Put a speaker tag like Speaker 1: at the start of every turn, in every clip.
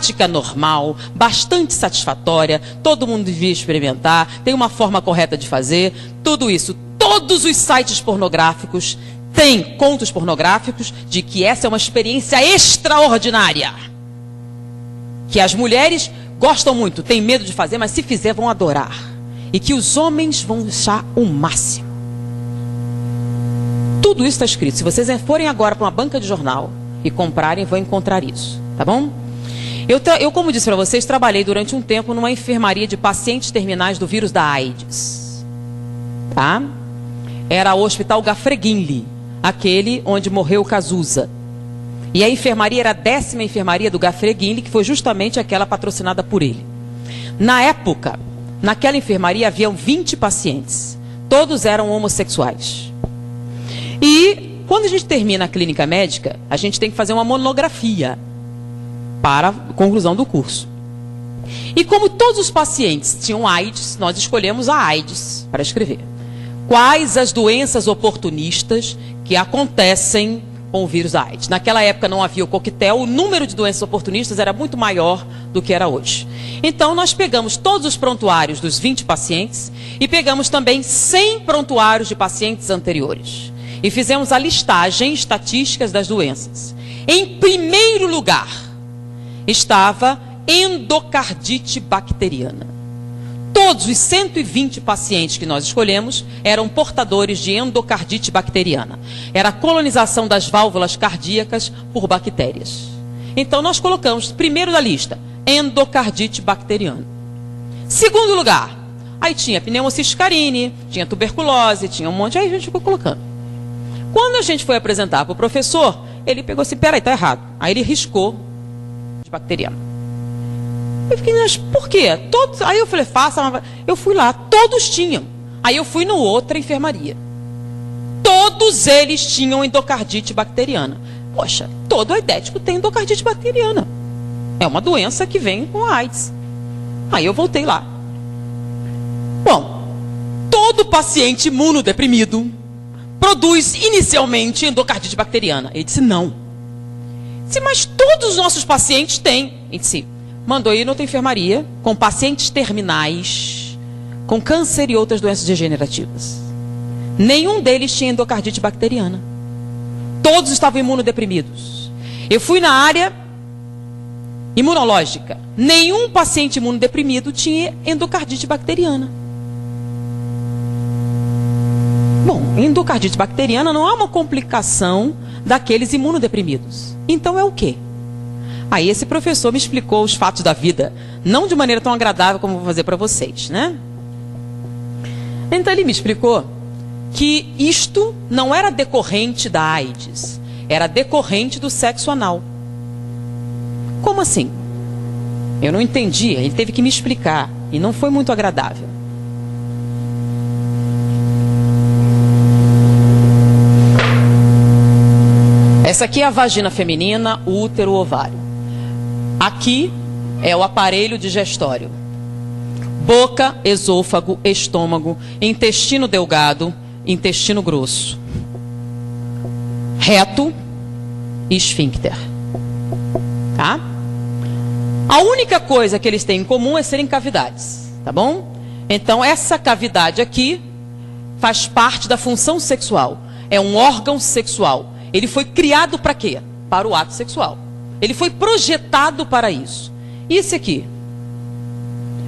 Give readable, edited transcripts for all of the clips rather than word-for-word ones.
Speaker 1: prática normal, bastante satisfatória, todo mundo devia experimentar, tem uma forma correta de fazer, tudo isso. Todos os sites pornográficos têm contos pornográficos de que essa é uma experiência extraordinária. Que as mulheres gostam muito, têm medo de fazer, mas se fizer vão adorar. E que os homens vão achar o máximo. Tudo isso está escrito. Se vocês forem agora para uma banca de jornal e comprarem, vão encontrar isso, tá bom? Eu, como disse para vocês, trabalhei durante um tempo numa enfermaria de pacientes terminais do vírus da AIDS. Tá? Era o Hospital Gafreguinli, aquele onde morreu o Cazuza. E a enfermaria era a 10ª enfermaria do Gafreguinli, que foi justamente aquela patrocinada por ele. Na época, naquela enfermaria haviam 20 pacientes. Todos eram homossexuais. E quando a gente termina a clínica médica, a gente tem que fazer uma monografia para a conclusão do curso. E como todos os pacientes tinham AIDS, nós escolhemos a AIDS para escrever. Quais as doenças oportunistas que acontecem com o vírus da AIDS? Naquela época não havia o coquetel, o número de doenças oportunistas era muito maior do que era hoje. Então nós pegamos todos os prontuários dos 20 pacientes e pegamos também 100 prontuários de pacientes anteriores. E fizemos a listagem estatísticas das doenças. Em primeiro lugar estava endocardite bacteriana. Todos os 120 pacientes que nós escolhemos eram portadores de endocardite bacteriana. Era a colonização das válvulas cardíacas por bactérias. Então nós colocamos, primeiro da lista, endocardite bacteriana. Segundo lugar, aí tinha pneumociste carini, tinha tuberculose, tinha um monte, aí a gente ficou colocando. Quando a gente foi apresentar para o professor, ele pegou assim, peraí, tá errado. Aí ele riscou de bacteriana. Eu fiquei, mas por quê? Todos... Aí eu falei, eu fui lá, todos tinham. Aí eu fui no outra enfermaria. Todos eles tinham endocardite bacteriana. Poxa, todo aidético tem endocardite bacteriana. É uma doença que vem com a AIDS. Aí eu voltei lá. Bom, todo paciente imunodeprimido produz inicialmente endocardite bacteriana. Ele disse, não. Disse, mas todos os nossos pacientes têm. Ele disse, mandou ir noutra enfermaria com pacientes terminais, com câncer e outras doenças degenerativas. Nenhum deles tinha endocardite bacteriana. Todos estavam imunodeprimidos. Eu fui na área imunológica. Nenhum paciente imunodeprimido tinha endocardite bacteriana. Bom, endocardite bacteriana não é uma complicação daqueles imunodeprimidos. Então é o quê? Aí esse professor me explicou os fatos da vida, não de maneira tão agradável como vou fazer para vocês, né? Então ele me explicou que isto não era decorrente da AIDS, era decorrente do sexo anal. Como assim? Eu não entendi, ele teve que me explicar e não foi muito agradável. Essa aqui é a vagina feminina, o útero, o ovário. Aqui é o aparelho digestório. Boca, esôfago, estômago, intestino delgado, intestino grosso. Reto e esfíncter. Tá? A única coisa que eles têm em comum é serem cavidades, tá bom? Então essa cavidade aqui faz parte da função sexual. É um órgão sexual. Ele foi criado para quê? Para o ato sexual. Ele foi projetado para isso. E esse aqui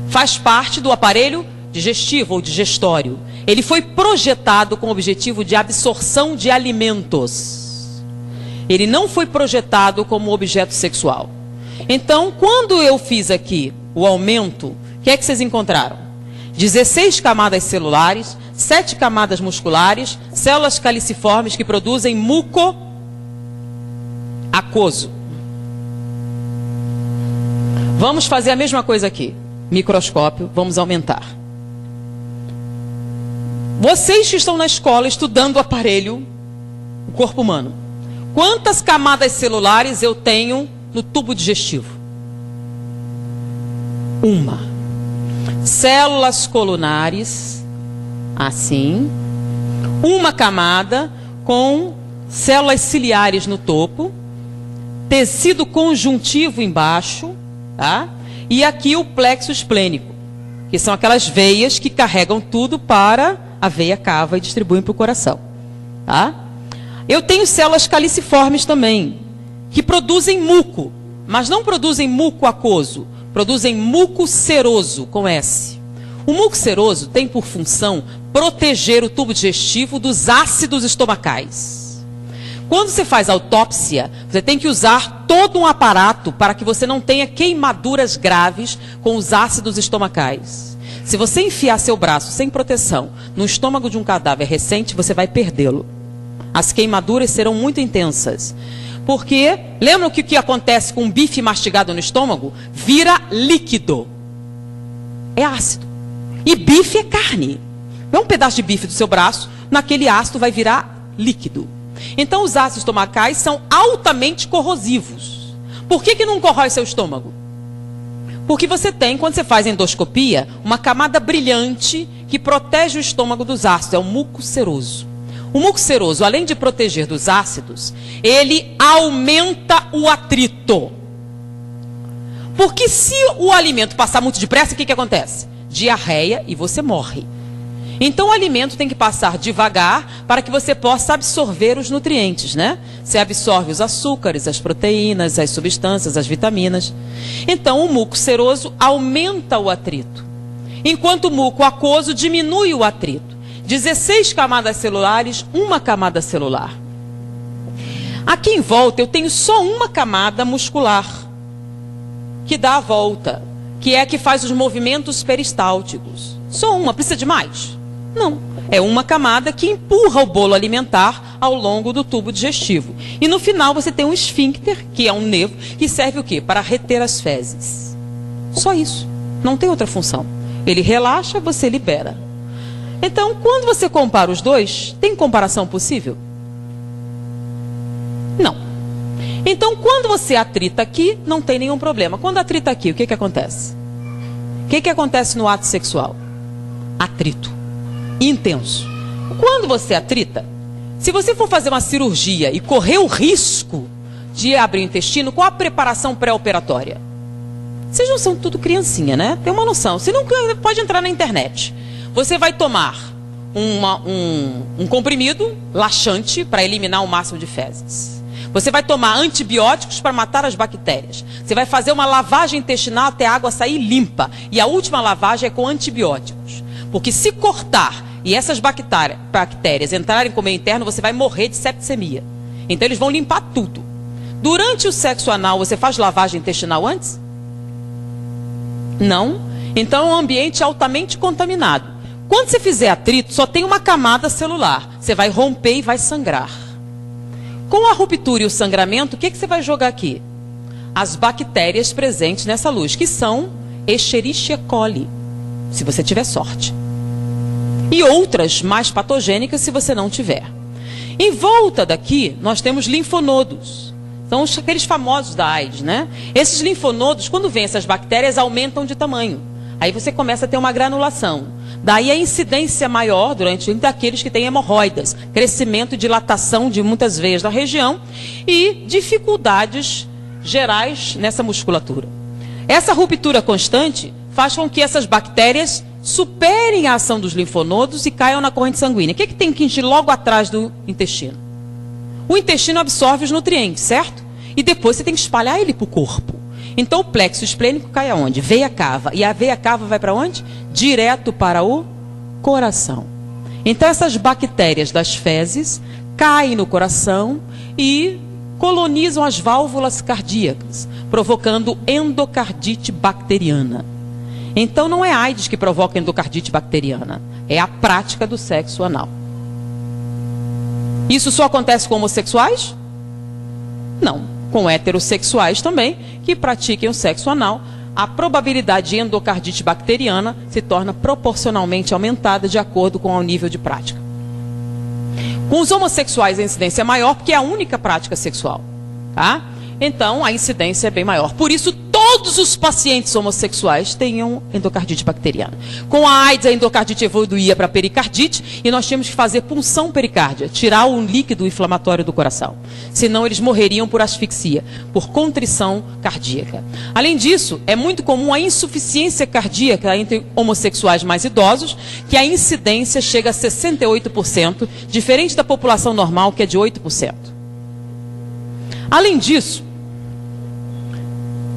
Speaker 1: faz parte do aparelho digestivo ou digestório. Ele foi projetado com o objetivo de absorção de alimentos. Ele não foi projetado como objeto sexual. Então, quando eu fiz aqui o aumento, o que é que vocês encontraram? 16 camadas celulares, 7 camadas musculares, células caliciformes que produzem muco aquoso. Vamos fazer a mesma coisa aqui. Microscópio, vamos aumentar. Vocês que estão na escola estudando o aparelho, o corpo humano, quantas camadas celulares eu tenho no tubo digestivo? Uma. Células colunares, assim. Uma camada com células ciliares no topo. Tecido conjuntivo embaixo. tá? E aqui o plexo esplênico, que são aquelas veias que carregam tudo para a veia cava e distribuem para o coração, tá? Eu tenho células caliciformes também, que produzem muco, mas não produzem muco aquoso, produzem muco seroso, com S. O muco seroso tem por função proteger o tubo digestivo dos ácidos estomacais. Quando você faz autópsia, você tem que usar todo um aparato para que você não tenha queimaduras graves com os ácidos estomacais. Se você enfiar seu braço sem proteção no estômago de um cadáver recente, você vai perdê-lo. As queimaduras serão muito intensas. Porque, lembram que o que acontece com um bife mastigado no estômago? Vira líquido. É ácido. E bife é carne. É um pedaço de bife do seu braço, naquele ácido vai virar líquido. Então, os ácidos estomacais são altamente corrosivos. Por que não corrói seu estômago? Porque você tem, quando você faz endoscopia, uma camada brilhante que protege o estômago dos ácidos. É o muco seroso. O muco seroso, além de proteger dos ácidos, ele aumenta o atrito. Porque se o alimento passar muito depressa, o que acontece? Diarreia e você morre. Então o alimento tem que passar devagar para que você possa absorver os nutrientes, né? Você absorve os açúcares, as proteínas, as substâncias, as vitaminas. Então o muco seroso aumenta o atrito, enquanto o muco aquoso diminui o atrito. 16 camadas celulares, uma camada celular. Aqui em volta eu tenho só uma camada muscular, que dá a volta, que é a que faz os movimentos peristálticos. Só uma, precisa de mais? Não. É uma camada que empurra o bolo alimentar ao longo do tubo digestivo. E no final você tem um esfíncter, que é um nervo, que serve o quê? Para reter as fezes. Só isso. Não tem outra função. Ele relaxa, você libera. Então, quando você compara os dois, tem comparação possível? Não. Então, quando você atrita aqui, não tem nenhum problema. Quando atrita aqui, o que acontece? O que acontece no ato sexual? Atrito. Intenso. Quando você atrita, se você for fazer uma cirurgia e correr o risco de abrir o intestino, qual a preparação pré-operatória? Vocês não são tudo criancinha, né? Tem uma noção. Você não pode entrar na internet. Você vai tomar um comprimido laxante para eliminar o máximo de fezes. Você vai tomar antibióticos para matar as bactérias. Você vai fazer uma lavagem intestinal até a água sair limpa. E a última lavagem é com antibióticos. Porque se cortar e essas bactérias entrarem com o meio interno, você vai morrer de septicemia. Então eles vão limpar tudo. Durante o sexo anal, você faz lavagem intestinal antes? Não. Então é um ambiente altamente contaminado. Quando você fizer atrito, só tem uma camada celular. Você vai romper e vai sangrar. Com a ruptura e o sangramento, o que você vai jogar aqui? As bactérias presentes nessa luz, que são Escherichia coli, se você tiver sorte. E outras mais patogênicas, se você não tiver. Em volta daqui, nós temos linfonodos. São aqueles famosos da AIDS, né? Esses linfonodos, quando vêm essas bactérias, aumentam de tamanho. Aí você começa a ter uma granulação. Daí a incidência maior durante daqueles que têm hemorroidas, crescimento e dilatação de muitas veias da região e dificuldades gerais nessa musculatura. Essa ruptura constante faz com que essas bactérias superem a ação dos linfonodos e caiam na corrente sanguínea. O que tem que ir logo atrás do intestino? O intestino absorve os nutrientes, certo? E depois você tem que espalhar ele para o corpo. Então o plexo esplênico cai aonde? Veia cava. E a veia cava vai para onde? Direto para o coração. Então essas bactérias das fezes caem no coração e colonizam as válvulas cardíacas, provocando endocardite bacteriana. Então não é a AIDS que provoca endocardite bacteriana, é a prática do sexo anal. Isso só acontece com homossexuais? Não. Com heterossexuais também, que pratiquem o sexo anal, a probabilidade de endocardite bacteriana se torna proporcionalmente aumentada de acordo com o nível de prática. Com os homossexuais a incidência é maior porque é a única prática sexual, tá? Então a incidência é bem maior. Por isso todo todos os pacientes homossexuais tenham endocardite bacteriana. Com a AIDS, a endocardite evoluía para pericardite e nós tínhamos que fazer punção pericárdia, tirar o líquido inflamatório do coração. Senão eles morreriam por asfixia, por contrição cardíaca. Além disso, é muito comum a insuficiência cardíaca entre homossexuais mais idosos, que a incidência chega a 68%, diferente da população normal, que é de 8%. Além disso,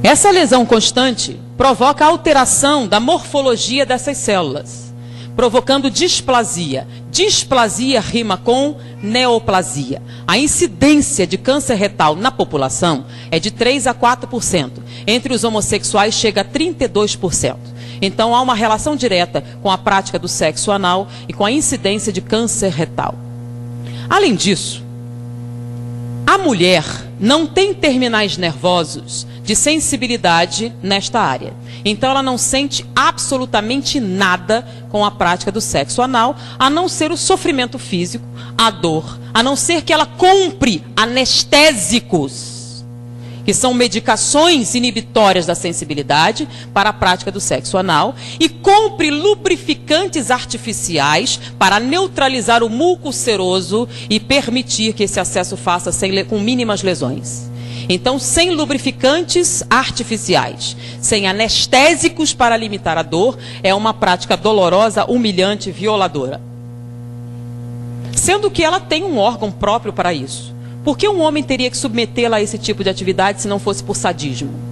Speaker 1: essa lesão constante provoca alteração da morfologia dessas células, provocando displasia. Displasia rima com neoplasia. A incidência de câncer retal na população é de 3 a 4%. Entre os homossexuais chega a 32%. Então há uma relação direta com a prática do sexo anal e com a incidência de câncer retal. Além disso, a mulher não tem terminais nervosos de sensibilidade nesta área. Então ela não sente absolutamente nada com a prática do sexo anal, a não ser o sofrimento físico, a dor, a não ser que ela compre anestésicos, que são medicações inibitórias da sensibilidade para a prática do sexo anal, e compre lubrificantes artificiais para neutralizar o muco seroso e permitir que esse acesso faça com mínimas lesões. Então, sem lubrificantes artificiais, sem anestésicos para limitar a dor, é uma prática dolorosa, humilhante, violadora. Sendo que ela tem um órgão próprio para isso. Por que um homem teria que submetê-la a esse tipo de atividade se não fosse por sadismo?